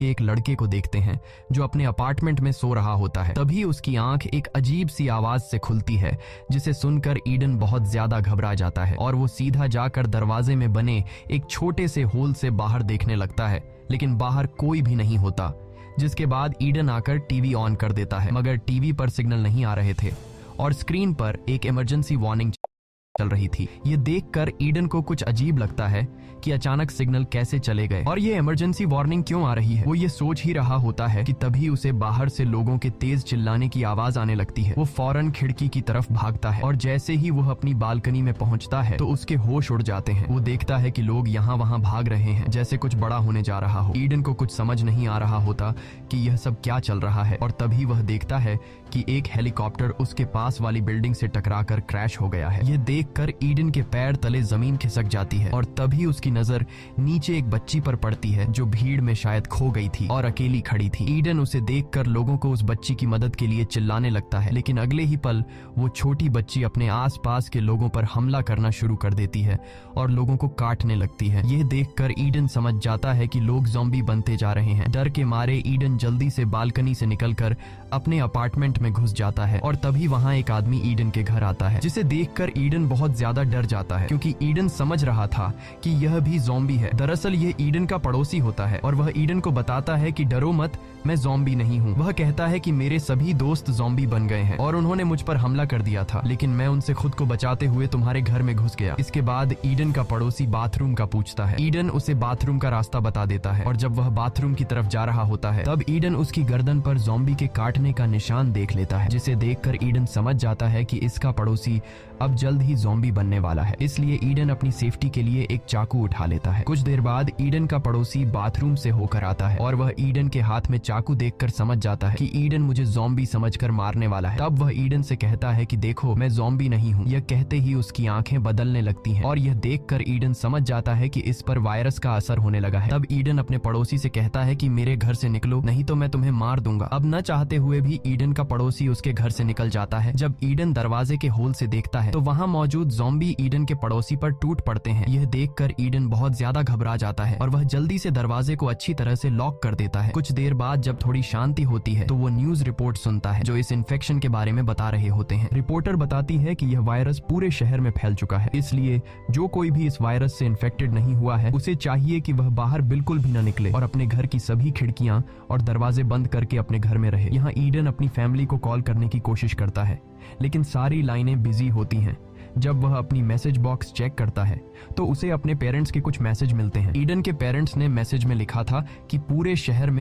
एक लड़के को देखते हैं जो अपने अपार्टमेंट में सो रहा होता है। तभी उसकी आंख एक अजीब सी आवाज से खुलती है, जिसे सुनकर ईडन बहुत ज्यादा घबरा जाता है और वो सीधा जाकर दरवाजे में बने एक छोटे से होल से बाहर देखने लगता है, लेकिन बाहर कोई भी नहीं होता। जिसके बाद ईडन आकर टीवी ऑन कर देता है, मगर टीवी पर सिग्नल नहीं आ रहे थे और स्क्रीन पर एक इमरजेंसी वार्निंग चल रही थी। ये देखकर ईडन को कुछ अजीब लगता है कि अचानक सिग्नल कैसे चले गए और ये इमरजेंसी वार्निंग क्यों आ रही है। वो ये सोच ही रहा होता है कि तभी उसे बाहर से लोगों के तेज चिल्लाने की आवाज आने लगती है। वो फौरन खिड़की की तरफ भागता है और जैसे ही वो अपनी बालकनी में पहुंचता है तो उसके होश उड़ जाते हैं। वो देखता है कि लोग यहाँ वहाँ भाग रहे हैं, जैसे कुछ बड़ा होने जा रहा हो। ईडन को कुछ समझ नहीं आ रहा होता कि यह सब क्या चल रहा है और तभी वह देखता है कि एक हेलीकॉप्टर उसके पास वाली बिल्डिंग से टकराकर क्रैश हो गया है। ये देखकर ईडन के पैर तले जमीन खिसक जाती है और तभी उसकी नजर नीचे एक बच्ची पर पड़ती है जो भीड़ में शायद खो गई थी और अकेली खड़ी थी। ईडन उसे देखकर लोगों को उस बच्ची की मदद के लिए चिल्लाने लगता है, लेकिन अगले ही पल वो छोटी बच्ची अपने आसपास के लोगों पर हमला करना शुरू कर देती है और लोगों को काटने लगती है। यह देखकर ईडन समझ जाता है कि लोग ज़ॉम्बी बनते जा रहे हैं। डर के मारे ईडन जल्दी से बालकनी से निकलकर अपने अपार्टमेंट में घुस जाता है और तभी वहां एक आदमी ईडन के घर आता है, जिसे देखकर ईडन बहुत ज्यादा डर जाता है क्योंकि ईडन समझ रहा था कि यह भी ज़ॉम्बी है। दरअसल ये ईडन का पड़ोसी होता है और वह ईडन को बताता है कि डरो मत, मैं ज़ॉम्बी नहीं हूँ। वह कहता है कि मेरे सभी दोस्त ज़ॉम्बी बन गए हैं और उन्होंने मुझ पर हमला कर दिया था, लेकिन मैं उनसे खुद को बचाते हुए तुम्हारे घर में घुस गया। इसके बाद ईडन का पड़ोसी बाथरूम का पूछता है। ईडन उसे बाथरूम का रास्ता बता देता है और जब वह बाथरूम की तरफ जा रहा होता है तब ईडन उसकी गर्दन पर ज़ॉम्बी के काटने का निशान देख लेता है, जिसे देखकर ईडन समझ जाता है कि इसका पड़ोसी अब जल्द ही ज़ॉम्बी बनने वाला है। इसलिए ईडन अपनी सेफ्टी के लिए एक चाकू उठा लेता है। कुछ देर बाद ईडन का पड़ोसी बाथरूम से होकर आता है और वह ईडन के हाथ में चाकू देखकर समझ जाता है कि ईडन मुझे ज़ॉम्बी समझकर मारने वाला है। तब वह ईडन से कहता है कि देखो, मैं ज़ॉम्बी नहीं हूँ। यह कहते ही उसकी आंखें बदलने लगती हैं और यह देखकर ईडन समझ जाता है कि इस पर वायरस का असर होने लगा है। तब ईडन अपने पड़ोसी से कहता है कि मेरे घर से निकलो, नहीं तो मैं तुम्हें मार दूंगा। अब न चाहते हुए भी ईडन का पड़ोसी उसके घर से निकल जाता है। जब ईडन दरवाजे के होल से देखता है तो वहां मौजूद ज़ॉम्बी ईडन के पड़ोसी पर टूट पड़ते हैं। यह देखकर ईडन बहुत ज्यादा घबरा जाता है और वह जल्दी से दरवाजे को अच्छी तरह से लॉक कर देता है। कुछ देर बाद जब थोड़ी शांति होती है तो वो न्यूज रिपोर्ट सुनता है जो इस इन्फेक्शन के बारे में बता रहे होते हैं। रिपोर्टर बताती है कि यह वायरस पूरे शहर में फैल चुका है, इसलिए जो कोई भी इस वायरस से इन्फेक्टेड नहीं हुआ है उसे चाहिए कि वह बाहर बिल्कुल भी न निकले और अपने घर की सभी खिड़कियां और दरवाजे बंद करके अपने घर में रहे। यहाँ ईडन अपनी फैमिली को कॉल करने की कोशिश करता है, लेकिन सारी लाइनें बिजी होती हैं। जब वह अपनी मैसेज बॉक्स चेक करता है तो उसे अपने पेरेंट्स के कुछ मैसेज मिलते हैं। ईडन के पेरेंट्स ने मैसेज में लिखा था कि पूरे शहर में